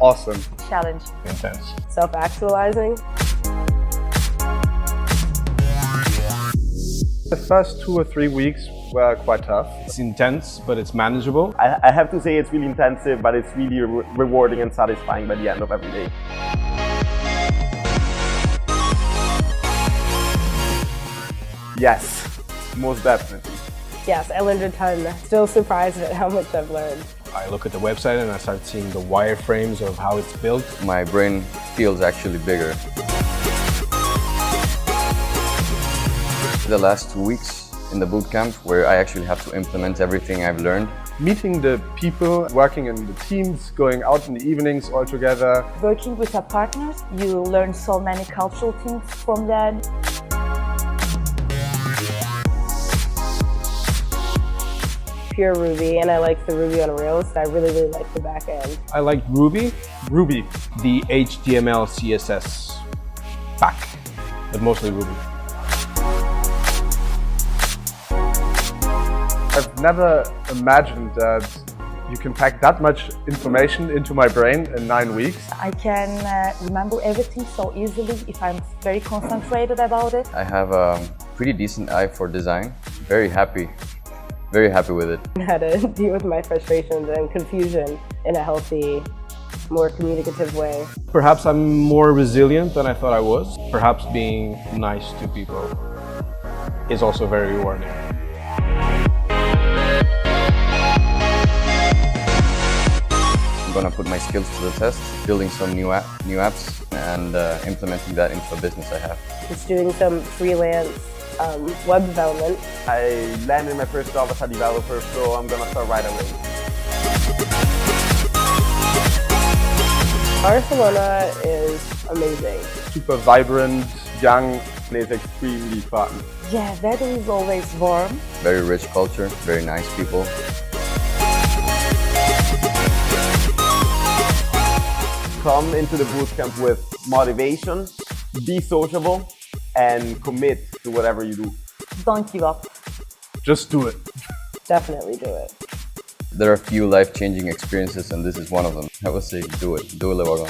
Awesome. Challenge. Intense. Self-actualizing. The first 2 or 3 weeks were quite tough. It's intense, but it's manageable. I have to say it's really intensive, but it's really rewarding and satisfying by the end of every day. Yes, most definitely. Yes, I learned a ton. Still surprised at how much I've learned. I look at the website and I start seeing the wireframes of how it's built. My brain feels actually bigger. The last 2 weeks in the bootcamp where I actually have to implement everything I've learned. Meeting the people, working in the teams, going out in the evenings all together. Working with our partners, you learn so many cultural things from them. Pure Ruby, and I like the Ruby on Rails. I really like the back end. I like Ruby, Ruby. the HTML, CSS back, but mostly Ruby. I've never imagined that you can pack that much information into my brain in 9 weeks. I can remember everything so easily if I'm very concentrated about it. I have a pretty decent eye for design. Very happy with it. How to deal with my frustrations and confusion in a healthy, more communicative way. Perhaps I'm more resilient than I thought I was. Perhaps being nice to people is also very rewarding. I'm gonna put my skills to the test, building some new apps and implementing that into a business I have. Just doing some freelance web development. I landed my first job as a developer, so I'm gonna start right away. Barcelona is amazing. Super vibrant, young, and it's extremely fun. Yeah, weather is always warm. Very rich culture, very nice people. Come into the bootcamp with motivation, be sociable, and commit to whatever you do. Don't give up. Just do it. Definitely do it. There are a few life-changing experiences and this is one of them. I would say do it. Do it, Wagon.